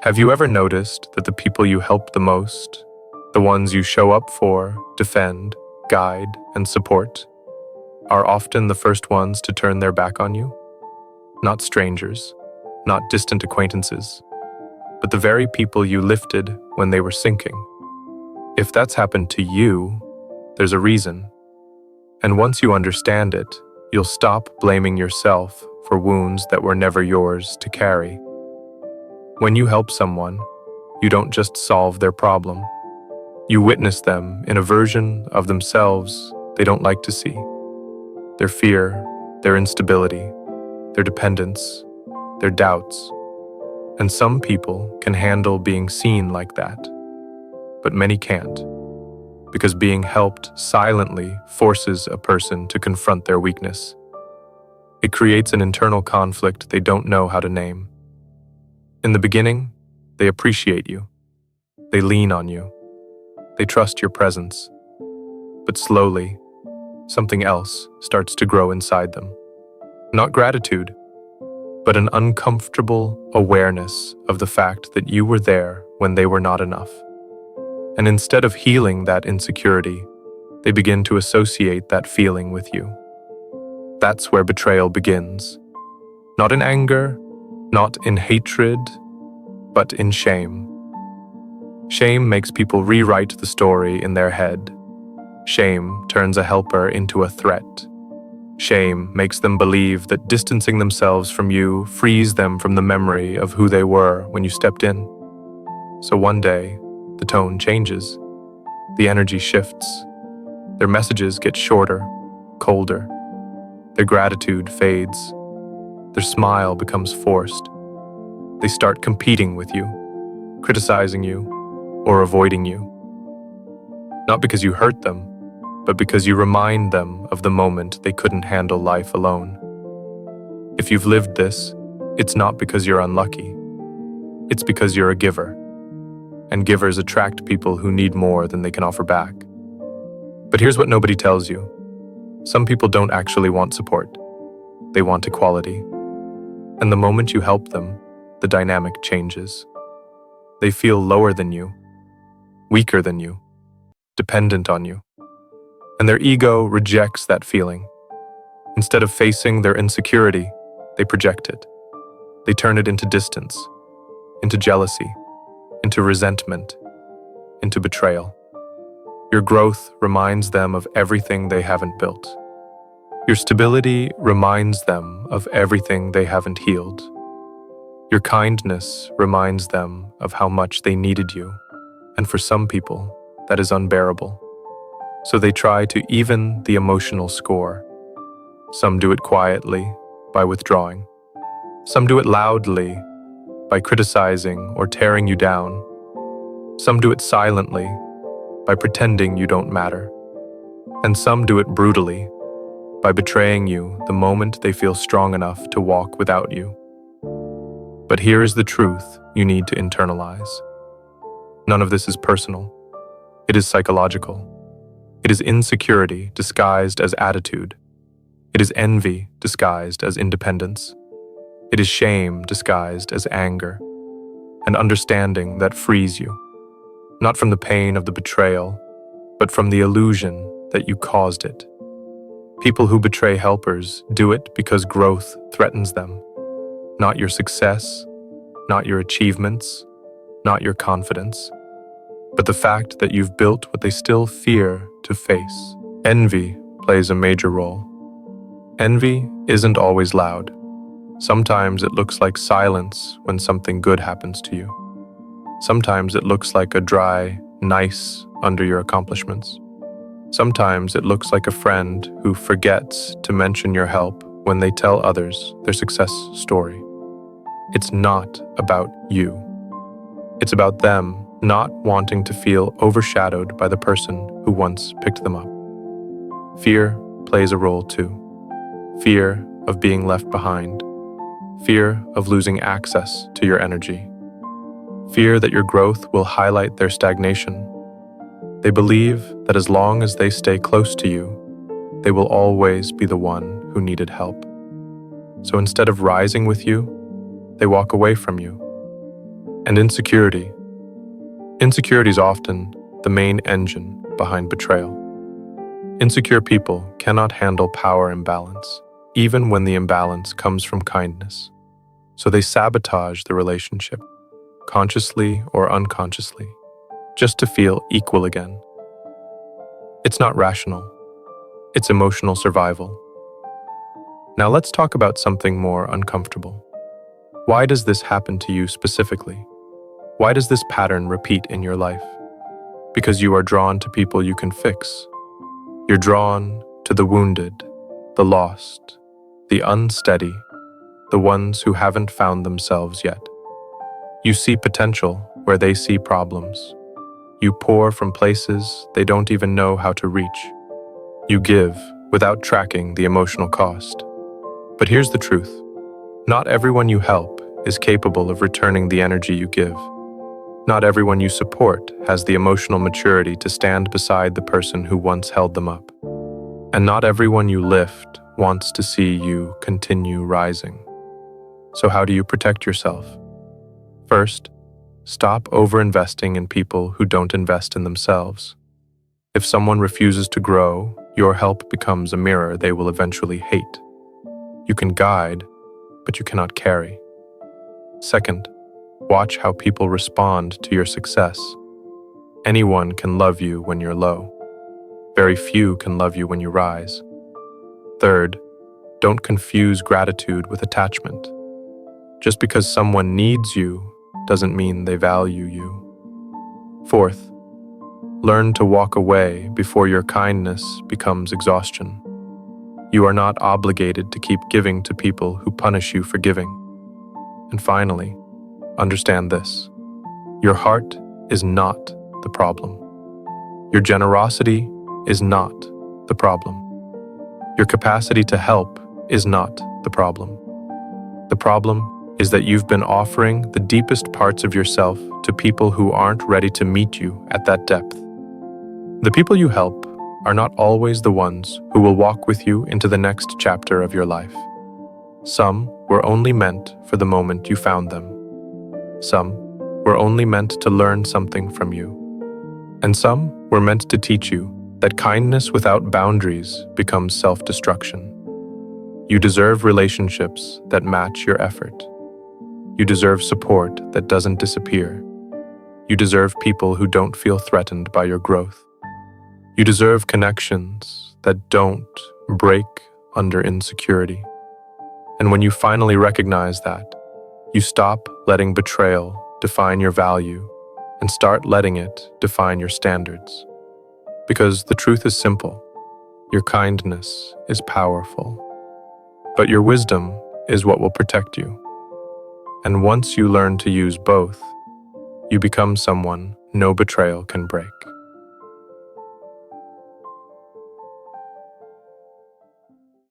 Have you ever noticed that the people you help the most, the ones you show up for, defend, guide, and support, are often the first ones to turn their back on you? Not strangers, not distant acquaintances, but the very people you lifted when they were sinking. If that's happened to you, there's a reason. And once you understand it, you'll stop blaming yourself for wounds that were never yours to carry. When you help someone, you don't just solve their problem. You witness them in a version of themselves they don't like to see. Their fear, their instability, their dependence, their doubts. And some people can handle being seen like that, but many can't, because being helped silently forces a person to confront their weakness. It creates an internal conflict they don't know how to name. In the beginning, they appreciate you. They lean on you. They trust your presence. But slowly, something else starts to grow inside them. Not gratitude, but an uncomfortable awareness of the fact that you were there when they were not enough. And instead of healing that insecurity, they begin to associate that feeling with you. That's where betrayal begins. Not in anger, not in hatred, but in shame. Shame makes people rewrite the story in their head. Shame turns a helper into a threat. Shame makes them believe that distancing themselves from you frees them from the memory of who they were when you stepped in. So one day, the tone changes. The energy shifts. Their messages get shorter, colder. Their gratitude fades. Their smile becomes forced. They start competing with you, criticizing you, or avoiding you. Not because you hurt them, but because you remind them of the moment they couldn't handle life alone. If you've lived this, it's not because you're unlucky. It's because you're a giver. And givers attract people who need more than they can offer back. But here's what nobody tells you. Some people don't actually want support. They want equality. And the moment you help them, the dynamic changes. They feel lower than you, weaker than you, dependent on you. And their ego rejects that feeling. Instead of facing their insecurity, they project it. They turn it into distance, into jealousy, into resentment, into betrayal. Your growth reminds them of everything they haven't built. Your stability reminds them of everything they haven't healed. Your kindness reminds them of how much they needed you, and for some people, that is unbearable. So they try to even the emotional score. Some do it quietly, by withdrawing. Some do it loudly, by criticizing or tearing you down. Some do it silently, by pretending you don't matter. And some do it brutally, by betraying you the moment they feel strong enough to walk without you. But here is the truth you need to internalize. None of this is personal. It is psychological. It is insecurity disguised as attitude. It is envy disguised as independence. It is shame disguised as anger. An understanding that frees you, not from the pain of the betrayal, but from the illusion that you caused it. People who betray helpers do it because growth threatens them. Not your success, not your achievements, not your confidence, but the fact that you've built what they still fear to face. Envy plays a major role. Envy isn't always loud. Sometimes it looks like silence when something good happens to you. Sometimes it looks like a dry, nice under your accomplishments. Sometimes it looks like a friend who forgets to mention your help when they tell others their success story. It's not about you. It's about them not wanting to feel overshadowed by the person who once picked them up. Fear plays a role too. Fear of being left behind. Fear of losing access to your energy. Fear that your growth will highlight their stagnation. They believe that as long as they stay close to you, they will always be the one who needed help. So instead of rising with you, they walk away from you. And insecurity. Insecurity is often the main engine behind betrayal. Insecure people cannot handle power imbalance, even when the imbalance comes from kindness. So they sabotage the relationship, consciously or unconsciously, just to feel equal again. It's not rational. It's emotional survival. Now let's talk about something more uncomfortable. Why does this happen to you specifically? Why does this pattern repeat in your life? Because you are drawn to people you can fix. You're drawn to the wounded, the lost, the unsteady, the ones who haven't found themselves yet. You see potential where they see problems. You pour from places they don't even know how to reach. You give without tracking the emotional cost. But here's the truth. Not everyone you help is capable of returning the energy you give. Not everyone you support has the emotional maturity to stand beside the person who once held them up. And not everyone you lift wants to see you continue rising. So how do you protect yourself? First, stop overinvesting in people who don't invest in themselves. If someone refuses to grow, your help becomes a mirror they will eventually hate. You can guide, but you cannot carry. Second, watch how people respond to your success. Anyone can love you when you're low. Very few can love you when you rise. Third, don't confuse gratitude with attachment. Just because someone needs you doesn't mean they value you. Fourth, learn to walk away before your kindness becomes exhaustion. You are not obligated to keep giving to people who punish you for giving. And finally, understand this. Your heart is not the problem. Your generosity is not the problem. Your capacity to help is not the problem. The problem is that you've been offering the deepest parts of yourself to people who aren't ready to meet you at that depth. The people you help are not always the ones who will walk with you into the next chapter of your life. Some were only meant for the moment you found them. Some were only meant to learn something from you. And some were meant to teach you that kindness without boundaries becomes self-destruction. You deserve relationships that match your effort. You deserve support that doesn't disappear. You deserve people who don't feel threatened by your growth. You deserve connections that don't break under insecurity. And when you finally recognize that, you stop letting betrayal define your value and start letting it define your standards. Because the truth is simple. Your kindness is powerful. But your wisdom is what will protect you. And once you learn to use both, you become someone no betrayal can break.